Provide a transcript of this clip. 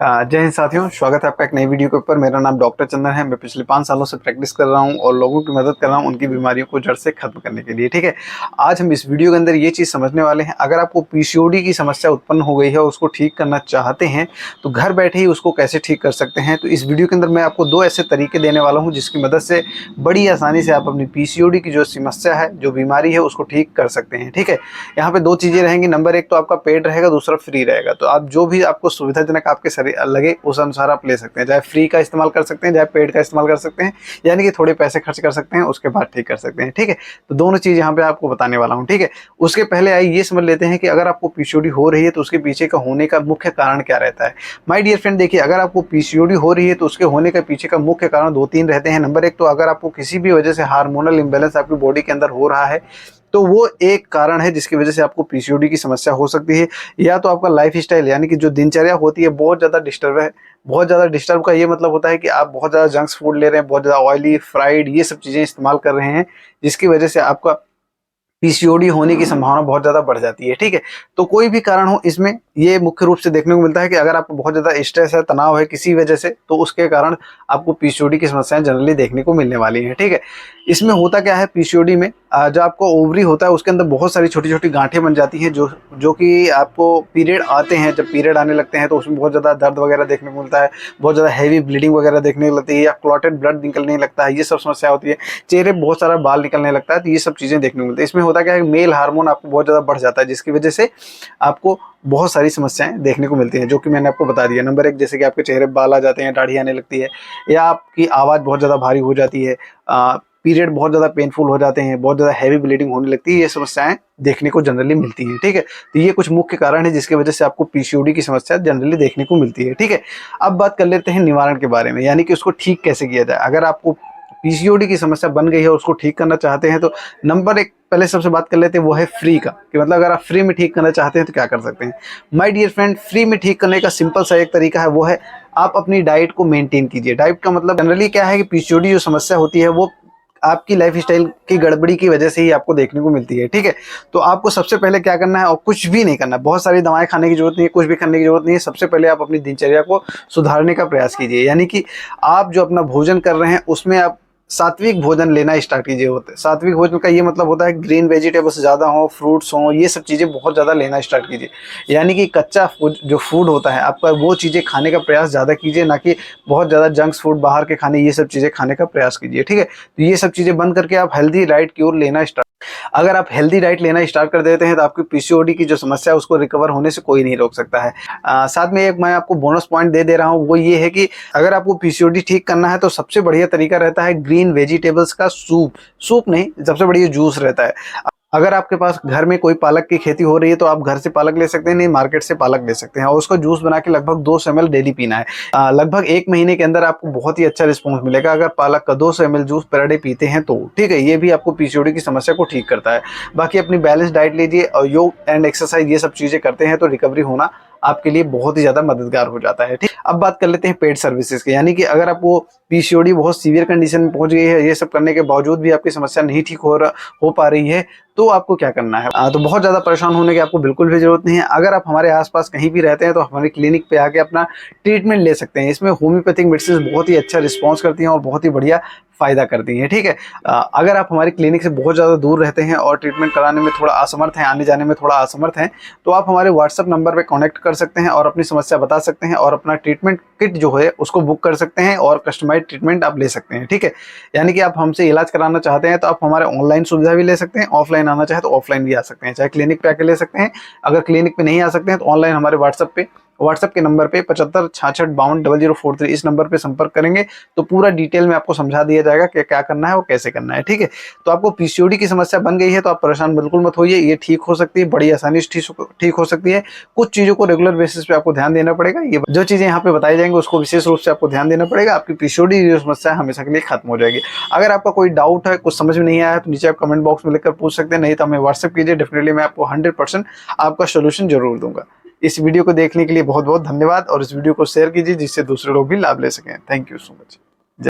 जय हिंद साथियों, स्वागत है आपका एक नई वीडियो के ऊपर। मेरा नाम डॉक्टर चंदन है। मैं पिछले 5 सालों से प्रैक्टिस कर रहा हूं और लोगों की मदद कर रहा हूं उनकी बीमारियों को जड़ से खत्म करने के लिए। ठीक है, आज हम इस वीडियो के अंदर ये चीज़ समझने वाले हैं। अगर आपको पीसीओडी की समस्या उत्पन्न हो गई है और उसको ठीक करना चाहते हैं तो घर बैठे ही उसको कैसे ठीक कर सकते हैं। तो इस वीडियो के अंदर मैं आपको 2 ऐसे तरीके देने वाला हूँ जिसकी मदद से बड़ी आसानी से आप अपनी पीसीओडी की जो समस्या है, जो बीमारी है, उसको ठीक कर सकते हैं। ठीक है, यहाँ पे 2 चीज़ें रहेंगी। नंबर 1 तो आपका पेड रहेगा, दूसरा फ्री रहेगा। तो आप जो भी आपको सुविधाजनक आपके शरीर लगे उस अनुसार आप ले सकते हैं। चाहे फ्री का इस्तेमाल कर सकते हैं, चाहे पेड का इस्तेमाल कर सकते हैं, यानी कि थोड़े पैसे खर्च कर सकते हैं, उसके बाद ठीक कर सकते हैं। ठीक है, तो दोनों चीज़ यहाँ पे आपको बताने वाला हूँ। ठीक है, उसके पहले आइए ये समझ लेते हैं कि अगर आपको पीसीओडी हो रही है तो उसके पीछे का होने का मुख्य कारण क्या रहता है। माय डियर फ्रेंड, देखिए, अगर आपको पीसीओडी हो रही है तो उसके होने का पीछे का मुख्य कारण 2-3 रहते हैं। नंबर 1 तो अगर आपको किसी भी वजह से हार्मोनल इम्बैलेंस आपकी बॉडी के अंदर हो रहा है तो वो एक कारण है जिसकी वजह से आपको पीसीओडी की समस्या हो सकती है। या तो आपका लाइफस्टाइल, यानी कि जो दिनचर्या होती है, बहुत ज़्यादा डिस्टर्ब है। बहुत ज़्यादा डिस्टर्ब का ये मतलब होता है कि आप बहुत ज़्यादा जंक्स फूड ले रहे हैं, बहुत ज़्यादा ऑयली, फ्राइड, ये सब चीज़ें इस्तेमाल कर रहे हैं, जिसकी वजह से आपका पीसीओडी होने की संभावना बहुत ज़्यादा बढ़ जाती है। ठीक है, तो कोई भी कारण हो, इसमें ये मुख्य रूप से देखने को मिलता है कि अगर आपको बहुत ज़्यादा स्ट्रेस है, तनाव है किसी वजह से, तो उसके कारण आपको पीसीओडी की समस्याएं जनरली देखने को मिलने वाली हैं। ठीक है, इसमें होता क्या है, पीसीओडी में जो आपको ओवरी होता है उसके अंदर बहुत सारी छोटी छोटी गांठें बन जाती हैं, जो कि आपको पीरियड आते हैं, जब पीरियड आने लगते हैं तो उसमें बहुत ज़्यादा दर्द वगैरह देखने को मिलता है, बहुत ज़्यादा हैवी ब्लीडिंग वगैरह देखने को लगती है, या क्लॉटेड ब्लड निकलने लगता है, ये सब समस्या होती है। चेहरे पर बहुत सारा बाल निकलने लगता है, तो ये सब चीज़ें देखने को मिलती है। इसमें होता क्या है, मेल हार्मोन आपको बहुत ज़्यादा बढ़ जाता है, जिसकी वजह से आपको बहुत सारी समस्याएं देखने को मिलती हैं, जो कि मैंने आपको बता दिया। नंबर 1, जैसे कि आपके चेहरे पे बाल आ जाते हैं, दाढ़ी आने लगती है, या आपकी आवाज़ बहुत ज़्यादा भारी हो जाती है, पीरियड बहुत ज़्यादा पेनफुल हो जाते हैं, बहुत ज़्यादा हैवी ब्लीडिंग होने लगती है। ये समस्याएं देखने को जनरली मिलती हैं। ठीक है, तो ये कुछ मुख्य कारण है जिसकी वजह से आपको पीसीओडी की समस्या जनरली देखने को मिलती है। ठीक है, अब बात कर लेते हैं निवारण के बारे में, यानी कि उसको ठीक कैसे किया जाए। अगर आपको पीसीओडी की समस्या बन गई है और उसको ठीक करना चाहते हैं तो नंबर 1 पहले सबसे बात कर लेते हैं, वो है फ्री का, कि मतलब अगर आप फ्री में ठीक करना चाहते हैं तो क्या कर सकते हैं। माय डियर फ्रेंड, फ्री में ठीक करने का सिंपल सा एक तरीका है, वो है आप अपनी डाइट को मेंटेन कीजिए। डाइट का मतलब जनरली क्या है कि पीसीओडी जो समस्या होती है वो आपकी लाइफस्टाइल की गड़बड़ी की वजह से ही आपको देखने को मिलती है। ठीक है, तो आपको सबसे पहले क्या करना है, और कुछ भी नहीं करना, बहुत सारी दवाएं खाने की जरूरत नहीं है, कुछ भी करने की जरूरत नहीं है। सबसे पहले आप अपनी दिनचर्या को सुधारने का प्रयास कीजिए, यानी कि आप जो अपना भोजन कर रहे हैं उसमें आप सात्विक भोजन लेना स्टार्ट कीजिए। होते सात्विक भोजन का ये मतलब होता है ग्रीन वेजिटेबल्स ज़्यादा हो, फ्रूट्स हों, ये सब चीज़ें बहुत ज़्यादा लेना स्टार्ट कीजिए। यानी कि कच्चा जो फूड होता है आपका, वो चीज़ें खाने का प्रयास ज़्यादा कीजिए, ना कि बहुत ज़्यादा जंक्स फूड, बाहर के खाने, ये सब चीज़ें खाने का प्रयास कीजिए। ठीक है, तो ये सब चीज़ें बंद करके आप हेल्दी डाइट की ओर लेना स्टार्ट। अगर आप हेल्दी डाइट लेना स्टार्ट कर देते हैं तो आपकी पीसीओडी की जो समस्या है उसको रिकवर होने से कोई नहीं रोक सकता है। साथ में एक मैं आपको बोनस पॉइंट दे रहा हूँ, वो ये है कि अगर आपको पीसीओडी ठीक करना है तो सबसे बढ़िया तरीका रहता है ग्रीन वेजिटेबल्स का सूप नहीं, सबसे बढ़िया जूस रहता है। अगर आपके पास घर में कोई पालक की खेती हो रही है तो आप घर से पालक ले सकते हैं, नहीं मार्केट से पालक ले सकते हैं, और उसका जूस बना के लगभग 200 ml डेली पीना है। लगभग 1 महीने के अंदर आपको बहुत ही अच्छा रिस्पॉन्स मिलेगा अगर पालक का 200 ml जूस पर डे पीते हैं तो। ठीक है, ये भी आपको पीसीओडी की समस्या को ठीक करता है। बाकी अपनी बैलेंस डाइट लीजिए और योग एंड एक्सरसाइज, ये सब चीज़ें करते हैं तो रिकवरी होना आपके लिए बहुत ही ज़्यादा मददगार हो जाता है। ठीक, अब बात कर लेते हैं पेड सर्विसेज की, यानी कि अगर आपको पीसीओडी बहुत सीवियर कंडीशन में पहुंच गई है, ये सब करने के बावजूद भी आपकी समस्या नहीं ठीक हो पा रही है, तो आपको क्या करना है। तो बहुत ज़्यादा परेशान होने की आपको बिल्कुल भी जरूरत नहीं है। अगर आप हमारे आसपास कहीं भी रहते हैं तो हमारे क्लिनिक पे आके अपना ट्रीटमेंट ले सकते हैं। इसमें होम्योपैथिक मेडिसिन बहुत ही अच्छा रिस्पॉन्स करती हैं और बहुत ही बढ़िया फ़ायदा करती हैं। ठीक है, अगर आप हमारी क्लिनिक से बहुत ज़्यादा दूर रहते हैं और ट्रीटमेंट कराने में थोड़ा असमर्थ हैं, आने जाने में थोड़ा असमर्थ हैं, तो आप हमारे व्हाट्सअप नंबर पे कॉन्टैक्ट कर सकते हैं और अपनी समस्या बता सकते हैं और अपना ट्रीटमेंट किट जो है उसको बुक कर सकते हैं और कस्टमाइज ट्रीटमेंट आप ले सकते हैं। ठीक है, यानी कि आप हमसे इलाज कराना चाहते हैं तो आप हमारे ऑनलाइन सुविधा भी ले सकते हैं, ऑफलाइन आना चाहे तो ऑफलाइन भी आ सकते हैं, चाहे क्लिनिक पे आके ले सकते हैं। अगर क्लिनिक पे नहीं आ सकते हैं तो ऑनलाइन हमारे व्हाट्सएप के नंबर पे 75 66 52 0043 इस नंबर पे संपर्क करेंगे तो पूरा डिटेल में आपको समझा दिया जाएगा कि क्या करना है और कैसे करना है। ठीक है, तो आपको पीसीओडी की समस्या बन गई है तो आप परेशान बिल्कुल मत होइए, ये ठीक हो सकती है, बड़ी आसानी से ठीक हो सकती है। कुछ चीज़ों को रेगुलर बेसिस पे आपको ध्यान देना पड़ेगा। ये जो चीज़ें यहाँ पे बताई जाएंगी उसको विशेष रूप से आपको ध्यान देना पड़ेगा, आपकी पीसीओडी की समस्या हमेशा के लिए खत्म हो जाएगी। अगर आपका कोई डाउट है, कुछ समझ में नहीं आया तो नीचे आप कमेंट बॉक्स में लिखकर पूछ सकते हैं, नहीं तो हमें व्हाट्सएप कीजिए, डेफिनेटली मैं आपको 100% आपका सोल्यूशन जरूर दूंगा। इस वीडियो को देखने के लिए बहुत बहुत धन्यवाद और इस वीडियो को शेयर कीजिए जिससे दूसरे लोग भी लाभ ले सकें। Thank you so much.